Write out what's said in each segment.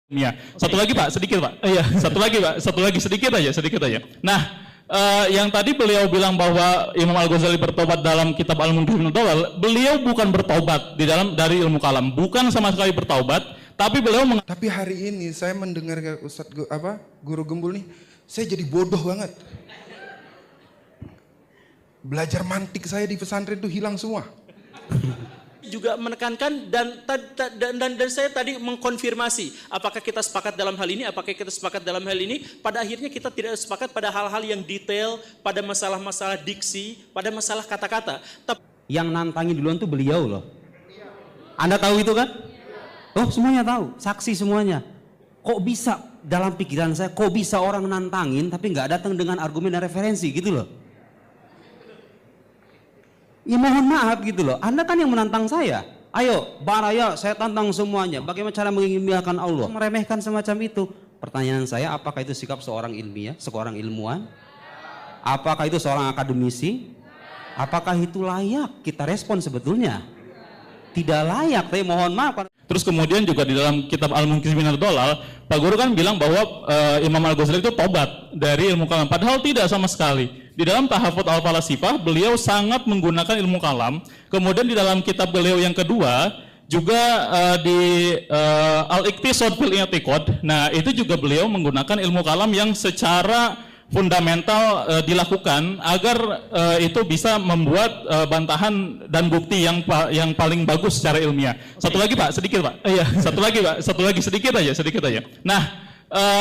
Ya, satu lagi Pak, sedikit Pak. Iya, satu lagi Pak, satu lagi sedikit aja. Nah, yang tadi beliau bilang bahwa Imam Al-Ghazali bertobat dalam kitab Al-Munqidh min Ad-Dhalal, beliau bukan bertobat dari ilmu kalam, bukan sama sekali bertobat, tapi beliau Tapi hari ini saya mendengar Ustadz Guru Gembul nih, saya jadi bodoh banget. Belajar mantik saya di pesantren itu hilang semua. Juga menekankan dan saya tadi mengkonfirmasi apakah kita sepakat dalam hal ini, pada akhirnya kita tidak sepakat pada hal-hal yang detail, pada masalah-masalah diksi, pada masalah kata-kata. Yang nantangin duluan tuh beliau loh. Anda tahu itu kan? Oh, semuanya tahu, saksi semuanya. Kok bisa dalam pikiran saya, kok bisa orang nantangin tapi nggak datang dengan argumen dan referensi gitu loh. Ya mohon maaf gitu loh, Anda kan yang menantang saya. Ayo, baraya, saya tantang semuanya. Bagaimana cara mengilmiahkan Allah? Meremehkan semacam itu. Pertanyaan saya, apakah itu sikap seorang ilmiah, seorang ilmuwan? Apakah itu seorang akademisi? Apakah itu layak kita respon sebetulnya? Tidak layak, tapi mohon maaf. Terus kemudian juga di dalam kitab Al-Munqidh min Ad-Dhalal, Pak Guru kan bilang bahwa Imam Al-Ghazali itu tobat dari ilmu kalam, padahal tidak sama sekali. Di dalam Tahafut Al-Falasifah, beliau sangat menggunakan ilmu kalam. Kemudian di dalam kitab beliau yang kedua, juga di Al-Iqtisad fil I'tiqad, nah itu juga beliau menggunakan ilmu kalam yang secara fundamental dilakukan agar itu bisa membuat bantahan dan bukti yang paling bagus secara ilmiah. Satu lagi Pak, sedikit Pak. Iya, satu lagi Pak, sedikit aja. Nah,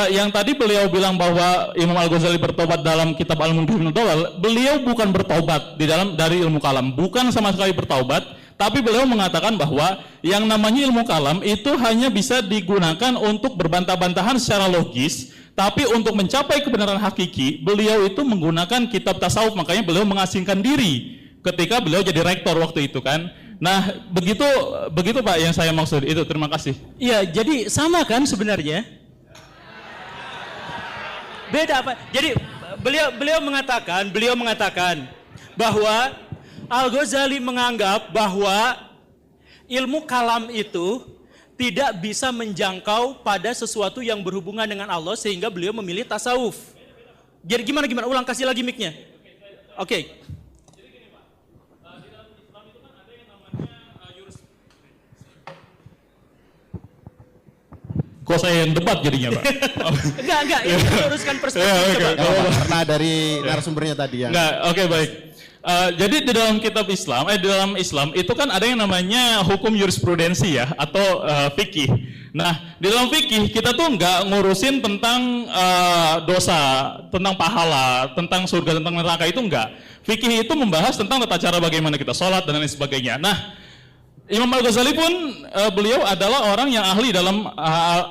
yang tadi beliau bilang bahwa Imam Al-Ghazali bertobat dalam kitab Al-Munqidh min Ad-Dhalal, beliau bukan bertobat dari ilmu kalam, bukan sama sekali bertobat, tapi beliau mengatakan bahwa yang namanya ilmu kalam itu hanya bisa digunakan untuk berbantah-bantahan secara logis, tapi untuk mencapai kebenaran hakiki, beliau itu menggunakan kitab tasawuf, makanya beliau mengasingkan diri ketika beliau jadi rektor waktu itu kan. Nah, begitu Pak yang saya maksud itu. Terima kasih. Iya, jadi sama kan sebenarnya? Beda Pak. Jadi beliau mengatakan bahwa Al-Ghazali menganggap bahwa ilmu kalam itu tidak bisa menjangkau pada sesuatu yang berhubungan dengan Allah, sehingga beliau memilih tasawuf. Jadi gimana? Ulang, kasih lagi mic-nya. Oke. Jadi gini Pak, di dalam Islam itu kan ada yang namanya Kok saya yang debat jadinya Pak? Enggak, ini meluruskan perspektif Pak. Karena dari narasumbernya tadi ya. Enggak, oke, baik. Jadi di dalam kitab Islam, di dalam Islam itu kan ada yang namanya hukum jurisprudensi ya, atau fikih. Nah, di dalam fikih kita tuh nggak ngurusin tentang dosa, tentang pahala, tentang surga, tentang neraka, itu enggak. Fikih itu membahas tentang tata cara bagaimana kita sholat dan lain sebagainya. Nah, Imam Al-Ghazali pun beliau adalah orang yang ahli dalam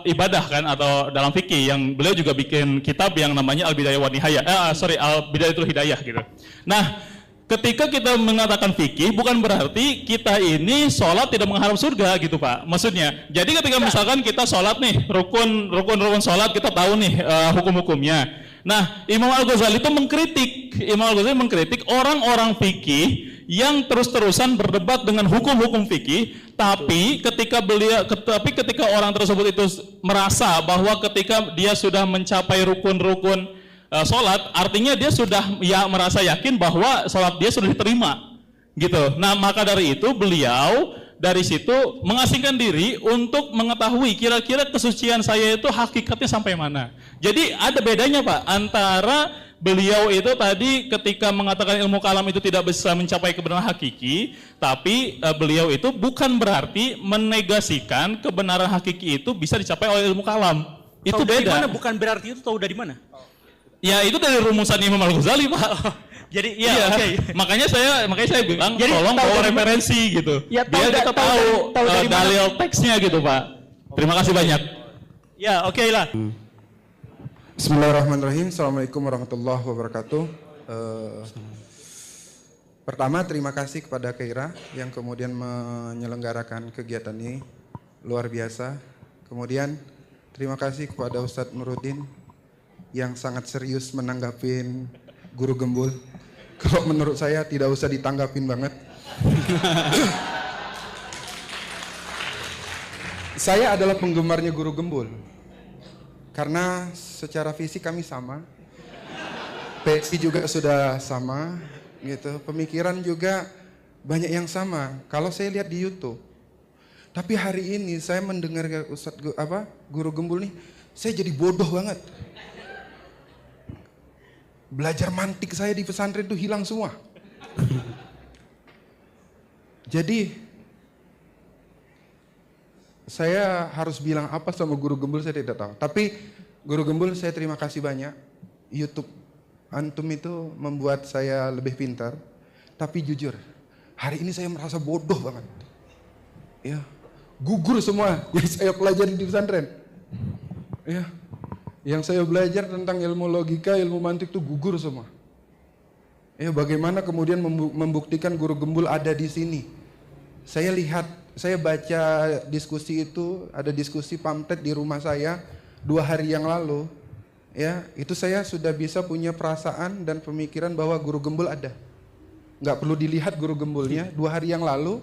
ibadah kan, atau dalam fikih, yang beliau juga bikin kitab yang namanya Al-Bidayah wa Nihayah, Al-Bidayatul Hidayah gitu. Nah, ketika kita mengatakan fikih, bukan berarti kita ini sholat tidak mengharap surga gitu Pak. Maksudnya, jadi ketika misalkan kita sholat nih, rukun sholat kita tahu nih hukum-hukumnya. Nah, Imam Al-Ghazali itu mengkritik orang-orang fikih yang terus-terusan berdebat dengan hukum-hukum fikih, tapi ketika orang tersebut itu merasa bahwa ketika dia sudah mencapai rukun-rukun sholat, artinya dia sudah merasa yakin bahwa sholat dia sudah diterima gitu. Nah, maka dari itu beliau dari situ mengasingkan diri untuk mengetahui kira-kira kesucian saya itu hakikatnya sampai mana. Jadi ada bedanya Pak antara beliau itu tadi ketika mengatakan ilmu kalam itu tidak bisa mencapai kebenaran hakiki, tapi beliau itu bukan berarti menegasikan kebenaran hakiki itu bisa dicapai oleh ilmu kalam. Itu tahu beda. Dari mana? Bukan berarti itu tahu dari mana? Ya itu dari rumusan Imam Al-Ghazali Pak. Jadi iya, iya, okay. makanya saya bilang jadi, tolong bawa referensi gitu. Ya, biar kita tahu dalil teksnya gitu Pak. Terima kasih banyak. Ya, oke lah. Bismillahirrahmanirrahim. Assalamualaikum warahmatullahi wabarakatuh. Pertama, terima kasih kepada Keira yang kemudian menyelenggarakan kegiatan ini, luar biasa. Kemudian terima kasih kepada Ustadz Nuruddin yang sangat serius menanggapin Guru Gembul. Kalau menurut saya tidak usah ditanggapin banget. Saya adalah penggemarnya Guru Gembul. Karena secara fisik kami sama. PSI juga sudah sama gitu. Pemikiran juga banyak yang sama. Kalau saya lihat di YouTube. Tapi hari ini saya mendengar Guru Gembul nih, saya jadi bodoh banget. Belajar mantik saya di pesantren itu hilang semua. Jadi saya harus bilang apa sama Guru Gembul saya tidak tahu. Tapi Guru Gembul saya terima kasih banyak. YouTube antum itu membuat saya lebih pintar. Tapi jujur, hari ini saya merasa bodoh banget. Ya, gugur semua yang saya pelajari di pesantren. Ya, yang saya belajar tentang ilmu logika, ilmu mantik itu gugur semua. Ya, bagaimana kemudian membuktikan Guru Gembul ada di sini? Saya lihat, saya baca diskusi itu, ada diskusi pamflet di rumah saya 2 hari yang lalu. Ya, itu saya sudah bisa punya perasaan dan pemikiran bahwa Guru Gembul ada. Nggak perlu dilihat Guru Gembulnya. 2 hari yang lalu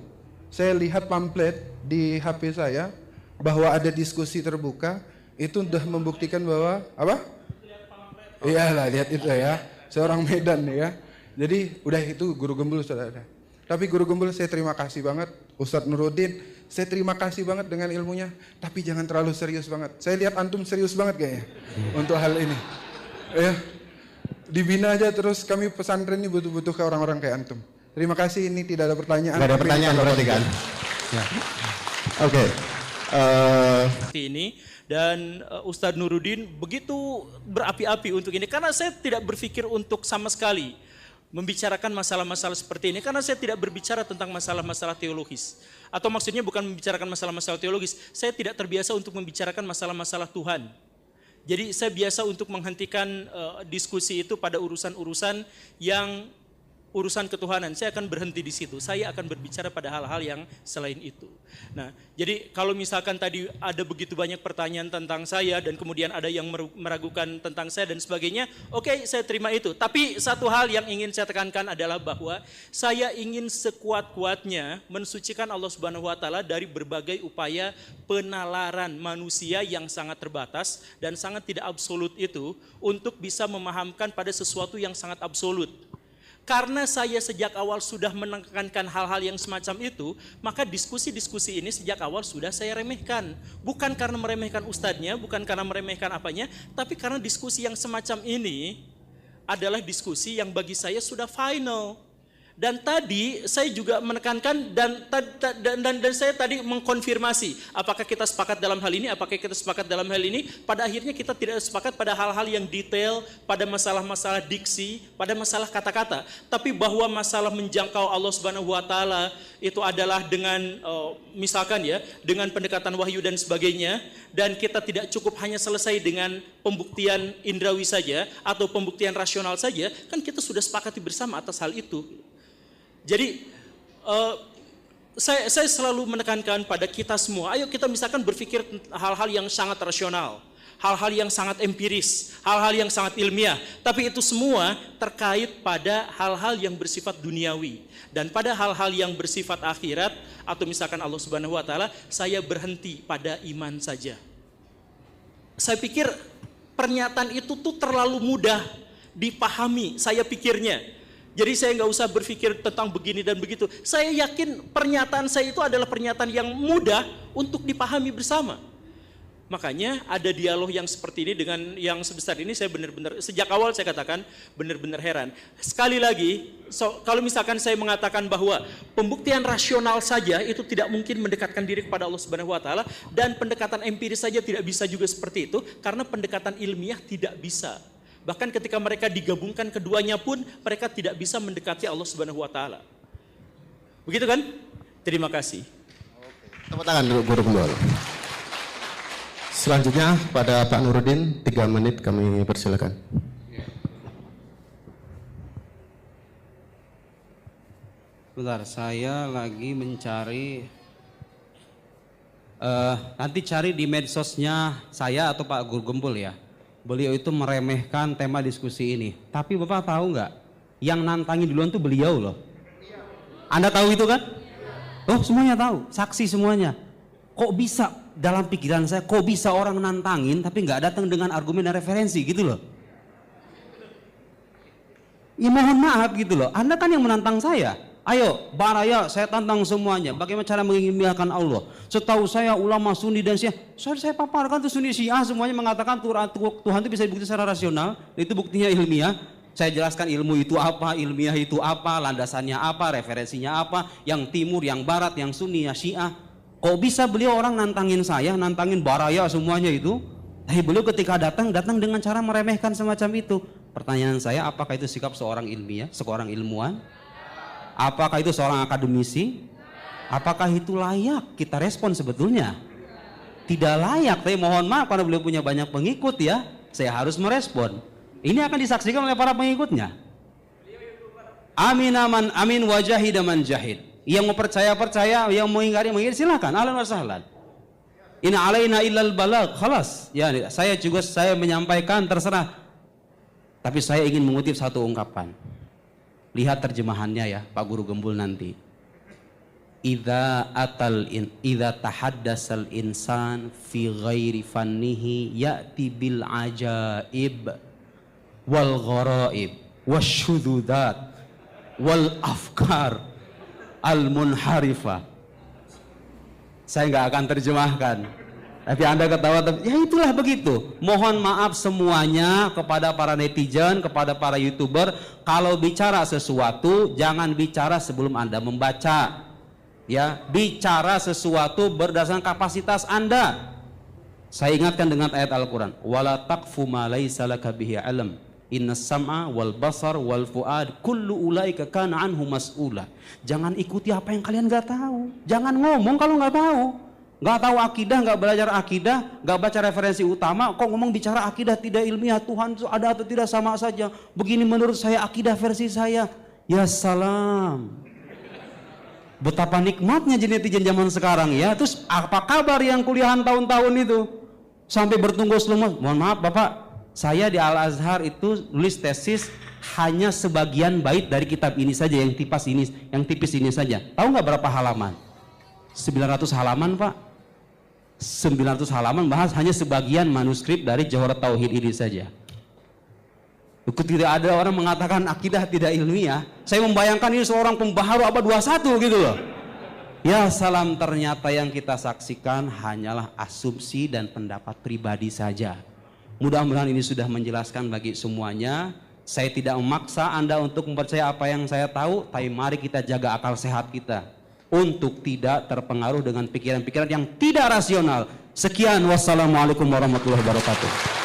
saya lihat pamflet di HP saya bahwa ada diskusi terbuka. Itu sudah membuktikan bahwa apa? Iyalah, lihat itu ya. Seorang Medan ya. Jadi udah itu Guru Gembul sudah ada. Tapi Guru Gembul saya terima kasih banget. Ustadz Nuruddin, saya terima kasih banget dengan ilmunya. Tapi jangan terlalu serius banget. Saya lihat antum serius banget kayaknya untuk hal ini. Ya, dibina aja terus. Kami pesantren ini butuh ke orang-orang kayak antum. Terima kasih, ini tidak ada pertanyaan. Nggak ada pertanyaan berarti kan? Ya. Oke. Seperti ini. Dan Ustadz Nuruddin begitu berapi-api untuk ini. Karena saya tidak berpikir untuk sama sekali membicarakan masalah-masalah seperti ini. Karena saya tidak berbicara tentang masalah-masalah teologis. Atau maksudnya bukan membicarakan masalah-masalah teologis. Saya tidak terbiasa untuk membicarakan masalah-masalah Tuhan. Jadi saya biasa untuk menghentikan diskusi itu pada urusan-urusan yang urusan ketuhanan. Saya akan berhenti di situ. Saya akan berbicara pada hal-hal yang selain itu. Nah, jadi kalau misalkan tadi ada begitu banyak pertanyaan tentang saya dan kemudian ada yang meragukan tentang saya dan sebagainya, oke, saya terima itu. Tapi satu hal yang ingin saya tekankan adalah bahwa saya ingin sekuat-kuatnya mensucikan Allah Subhanahu wa taala dari berbagai upaya penalaran manusia yang sangat terbatas dan sangat tidak absolut itu untuk bisa memahamkan pada sesuatu yang sangat absolut. Karena saya sejak awal sudah menekankan hal-hal yang semacam itu, maka diskusi-diskusi ini sejak awal sudah saya remehkan. Bukan karena meremehkan ustadznya, bukan karena meremehkan apanya, tapi karena diskusi yang semacam ini adalah diskusi yang bagi saya sudah final. Dan tadi saya juga menekankan dan saya tadi mengkonfirmasi apakah kita sepakat dalam hal ini, apakah kita sepakat dalam hal ini. Pada akhirnya kita tidak sepakat pada hal-hal yang detail, pada masalah-masalah diksi, pada masalah kata-kata. Tapi bahwa masalah menjangkau Allah Subhanahu wa taala itu adalah dengan misalkan ya, dengan pendekatan wahyu dan sebagainya, dan kita tidak cukup hanya selesai dengan pembuktian indrawi saja atau pembuktian rasional saja, kan kita sudah sepakati bersama atas hal itu. Jadi saya selalu menekankan pada kita semua, ayo kita misalkan berpikir hal-hal yang sangat rasional, hal-hal yang sangat empiris, hal-hal yang sangat ilmiah, tapi itu semua terkait pada hal-hal yang bersifat duniawi. Dan pada hal-hal yang bersifat akhirat atau misalkan Allah Subhanahu wa taala, saya berhenti pada iman saja. Saya pikir pernyataan itu tuh terlalu mudah dipahami, saya pikirnya. Jadi saya nggak usah berpikir tentang begini dan begitu. Saya yakin pernyataan saya itu adalah pernyataan yang mudah untuk dipahami bersama. Makanya ada dialog yang seperti ini dengan yang sebesar ini, saya benar-benar, sejak awal saya katakan benar-benar heran. Sekali lagi, kalau misalkan saya mengatakan bahwa pembuktian rasional saja itu tidak mungkin mendekatkan diri kepada Allah Subhanahu wa taala, dan pendekatan empiris saja tidak bisa juga seperti itu, karena pendekatan ilmiah tidak bisa. Bahkan ketika mereka digabungkan keduanya pun mereka tidak bisa mendekati Allah Subhanahu wa taala. Begitu kan? Terima kasih. Tepuk tangan dulu Guru Gembul. Selanjutnya pada Pak Nuruddin, 3 menit kami persilakan. Bentar, saya lagi mencari nanti cari di medsosnya saya atau Pak Guru Gembul ya. Beliau itu meremehkan tema diskusi ini. Tapi Bapak tahu nggak? Yang nantangin duluan tuh beliau loh. Anda tahu itu kan? Oh, semuanya tahu, saksi semuanya. Kok bisa dalam pikiran saya, kok bisa orang nantangin tapi nggak datang dengan argumen dan referensi gitu loh. Ya mohon maaf gitu loh, Anda kan yang menantang saya. Ayo, baraya, saya tantang semuanya. Bagaimana cara mengilmiahkan Allah? Setahu saya ulama Sunni dan Syiah, saya paparkan tuh Sunni Syiah semuanya mengatakan Tuhan itu bisa dibuktikan secara rasional, itu buktinya ilmiah. Saya jelaskan ilmu itu apa, ilmiah itu apa, landasannya apa, referensinya apa, yang timur, yang barat, yang Sunni, yang Syiah. Kok bisa beliau orang nantangin saya, nantangin baraya semuanya itu? Tapi beliau ketika datang dengan cara meremehkan semacam itu. Pertanyaan saya, apakah itu sikap seorang ilmiah, seorang ilmuwan? Apakah itu seorang akademisi? Apakah itu layak kita respon sebetulnya? Tidak layak, tapi mohon maaf karena beliau punya banyak pengikut ya, saya harus merespon. Ini akan disaksikan oleh para pengikutnya. Amin aman amin wajahid man jahid. Yang mau percaya, yang mau ingkari silakan. Ahlan wa sahlan. In alaina illal balagh, khalas. Ya, saya menyampaikan terserah. Tapi saya ingin mengutip satu ungkapan. Lihat terjemahannya ya, Pak Guru Gembul nanti. Idza tahaddasal insan fi ghairi fannihi ya'ti bil ajaib wal gharaib wasyududat wal afkar al munharifah. Saya nggak akan terjemahkan, tapi Anda ketawa, ya itulah begitu. Mohon maaf semuanya kepada para netizen, kepada para YouTuber, kalau bicara sesuatu jangan bicara sebelum Anda membaca. Ya, bicara sesuatu berdasarkan kapasitas Anda. Saya ingatkan dengan ayat Al-Qur'an, wala taqfu ma laisa laka bihi ilm. Innas sam'a wal basar wal fuad kullu ulaika kana anhu mas'ula. Jangan ikuti apa yang kalian nggak tahu. Jangan ngomong kalau nggak tahu. Nggak tahu akidah, nggak belajar akidah, nggak baca referensi utama, kok ngomong bicara akidah tidak ilmiah, Tuhan itu ada atau tidak sama saja. Begini menurut saya akidah versi saya. Ya salam. Betapa nikmatnya netizen zaman sekarang ya. Terus apa kabar yang kuliahan tahun-tahun itu? Sampai bertunggus lumus. Mohon maaf Bapak, saya di Al-Azhar itu nulis tesis hanya sebagian bait dari kitab ini saja, yang tipis ini saja. Tahu nggak berapa halaman? 900 halaman Pak. 900 halaman bahas hanya sebagian manuskrip dari Jawharat Tauhid ini saja. Tidak ada orang mengatakan akidah tidak ilmiah. Saya membayangkan ini seorang pembaharu abad 21 gitu loh. Ya salam, ternyata yang kita saksikan hanyalah asumsi dan pendapat pribadi saja. Mudah-mudahan ini sudah menjelaskan bagi semuanya. Saya tidak memaksa Anda untuk mempercayai apa yang saya tahu, tapi mari kita jaga akal sehat kita untuk tidak terpengaruh dengan pikiran-pikiran yang tidak rasional. Sekian, wassalamualaikum warahmatullahi wabarakatuh.